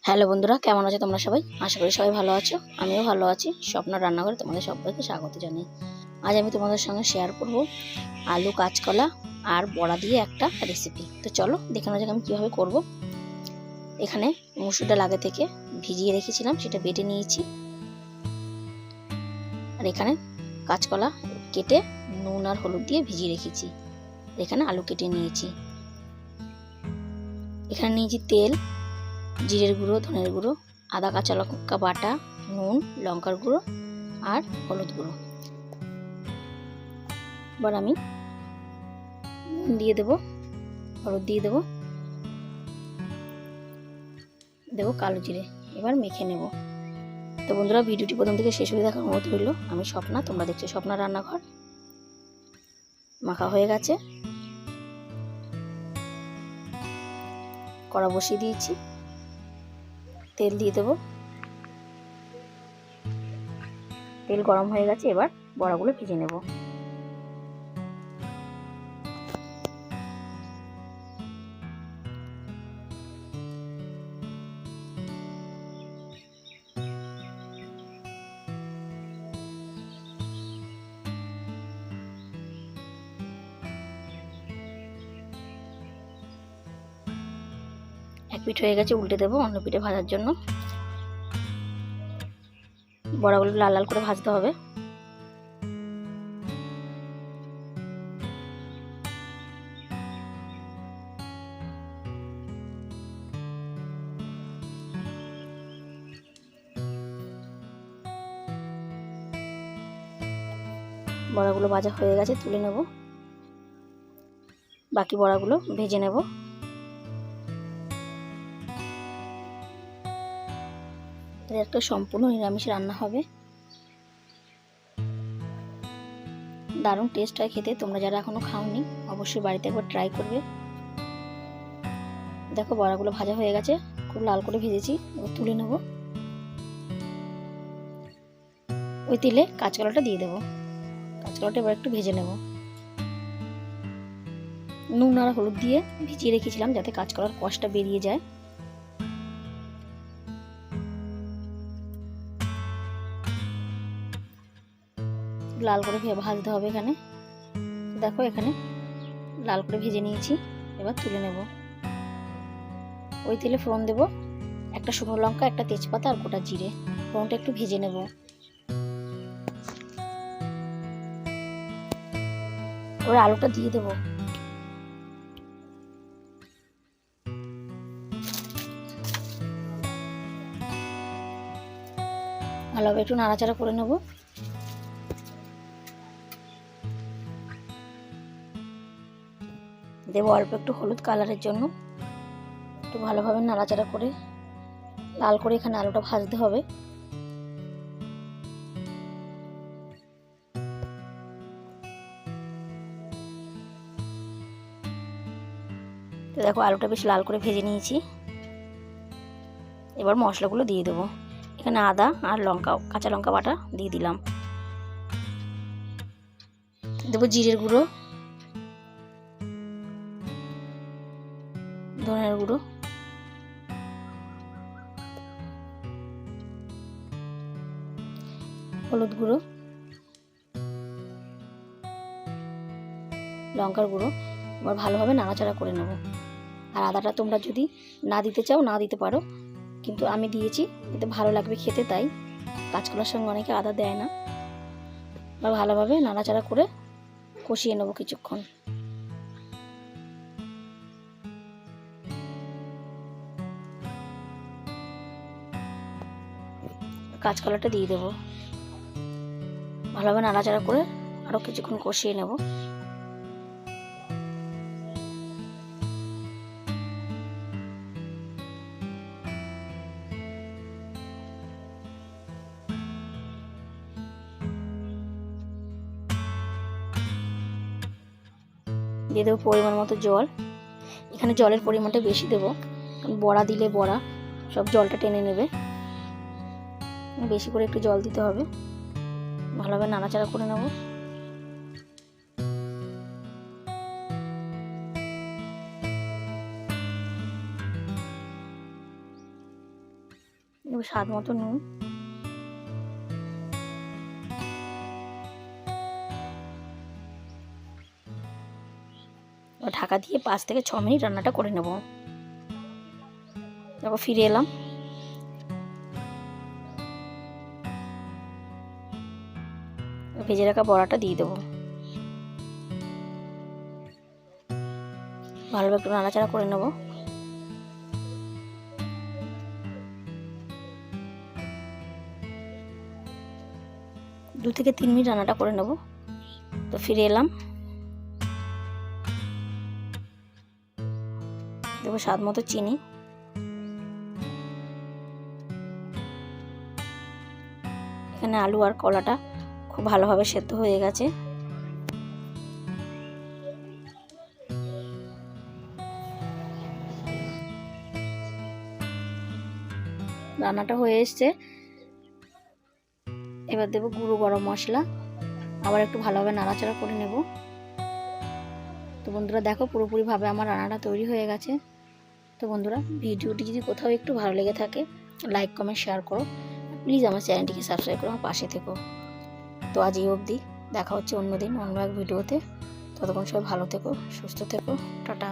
Hello বন্ধুরা, কেমন আছো তোমরা সবাই? আশা করি সবাই ভালো আছো। আমিও ভালো আছি। স্বপ্ন রান্নাঘরে তোমাদের সবাইকে স্বাগত জানাই। আজ আমি তোমাদের সঙ্গে শেয়ার করব আলু, কাঁচকলা আর বড়া দিয়ে একটা রেসিপি। তো চলো দেখে নেওয়া যাক আমি কীভাবে করব। এখানে মসুর ডাল আগে থেকে ভিজিয়ে রেখেছিলাম, সেটা বেটে নিয়েছি। আর এখানে কাঁচকলা কেটে নুন আর হলুদ দিয়ে ভিজিয়ে রেখেছি। এখানে আলু কেটে নিয়েছি। এখানে নিয়েছি তেল, জিরের গুঁড়ো, ধনের গুঁড়ো, আদা কাঁচা লঙ্কা বাটা, নুন, লঙ্কার গুঁড়ো আর হলুদ গুঁড়ো। এবার আমি নুন দিয়ে দেবো, হলুদ দিয়ে দেবো কালো জিরে। এবার মেখে নেব। তো বন্ধুরা, ভিডিওটি প্রথম থেকে শেষ হয়ে দেখার অনুরোধ রইল। আমি স্বপ্না, তোমরা দেখছো স্বপ্না রান্নাঘর। মাখা হয়ে গেছে, কড়া বসিয়ে দিয়েছি, তেল দিয়ে দেবো। তেল গরম হয়ে গেছে, এবার বড়াগুলো ভেজে নেব। এক পিঠ হয়ে গেছে, উল্টে দেবো অন্য পিঠে ভাজার জন্য। বড়াগুলো লাল লাল করে ভাজতে হবে। বড়াগুলো ভাজা হয়ে গেছে, তুলে নেব। বাকি বড়াগুলো ভেজে নেব। এটা একটা সম্পূর্ণ নিরামিষ রান্না হবে। দারুণ টেস্ট হয় খেতে। তোমরা যারা এখনো খাওনি অবশ্যই বাড়িতে একবার ট্রাই করবে। দেখো বড়াগুলো ভাজা হয়ে গেছে, খুব লাল করে ভেজেছি। এবার তুলে নেব। ওই তেলে কাঁচকলাটা দিয়ে দেবো। কাঁচকলাটা এবার একটু ভেজে নেব। নুন আর হলুদ দিয়ে ভিজিয়ে রেখেছিলাম যাতে কাঁচকলার কষটা বেরিয়ে যায়। লাল করে ভাজতে হবে এখানে। দেখো এখানে লাল করে ভেজে নিয়েছি, এবার তুলে নেব। ওই তেলে ফোড়ন দেব, একটা শুকনো লঙ্কা, একটা তেজপাতা আর গোটা জিরে। ফোড়নটা একটু ভেজে নেব। ওর আলুটা দিয়ে দেব। ভালোভাবে একটু নাড়াচাড়া করে নেব। দেবো অল্প একটু হলুদ কালারের জন্য। একটু ভালোভাবে নাড়াচাড়া করে লাল করে এখানে আলুটা ভাজতে হবে। তো দেখো আলুটা বেশ লাল করে ভেজে নিয়েছি। এবার মশলাগুলো দিয়ে দেবো। এখানে আদা আর লঙ্কা, কাঁচা লঙ্কা বাটা দিয়ে দিলাম। দেবো জিরের গুঁড়ো, ধনের গুঁড়ো, হলুদ গুঁড়ো, লঙ্কার গুঁড়ো। এবার ভালোভাবে নাড়াচাড়া করে নেব। আর আদাটা তোমরা যদি না দিতে চাও না দিতে পারো, কিন্তু আমি দিয়েছি, এতে ভালো লাগবে খেতে, তাই। কাঁচকলার সঙ্গে অনেকে আদা দেয় না। এবার ভালোভাবে নাড়াচাড়া করে কষিয়ে নেব কিছুক্ষণ। কাঁচকলাটা দিয়ে দেবো। ভালোভাবে নাড়াচাড়া করে আরও কিছুক্ষণ কষিয়ে নেব। দিয়ে দেবো পরিমাণ মতো জল। এখানে জলের পরিমাণটা বেশি দেবো, কারণ বড়া দিলে বড়া সব জলটা টেনে নেবে। বেশি করে একটু জল দিতে হবে। ভালোভাবে নাড়াচাড়া করে নেব। দেবো স্বাদ মতো নুন, ঢাকা দিয়ে 5 থেকে 6 মিনিট রান্নাটা করে নেব। তারপর ফিরে এলাম। ভেজে রাখা বড়াটা দিয়ে দেবো, ভালোভাবে একটু নাড়াচাড়া করে নেব। দু থেকে 3 মিনিট রান্নাটা করে নেব। তো ফিরে এলাম। দেবো স্বাদ মতো চিনি, এখানে আলু আর কলাটা খুব ভালোভাবে সেদ্ধ হয়ে গেছে। রান্নাটা হয়ে এসছে। এবার দেবো গুঁড়ো গরম মশলা, আবার একটু ভালোভাবে নাড়াচাড়া করে নেব। তো বন্ধুরা দেখো পুরোপুরিভাবে আমার রান্নাটা তৈরি হয়ে গেছে। তো বন্ধুরা ভিডিওটি যদি কোথাও একটু ভালো লেগে থাকে লাইক কমেন্ট শেয়ার করো, প্লিজ আমার চ্যানেলটিকে সাবস্ক্রাইব করো, আমার পাশে থেকো। তো আজ এই অবধি, দেখা হচ্ছে অন্য দিন অন্য এক ভিডিওতে। ততক্ষণ সবাই ভালো থেকো, সুস্থ থেকো, টাটা।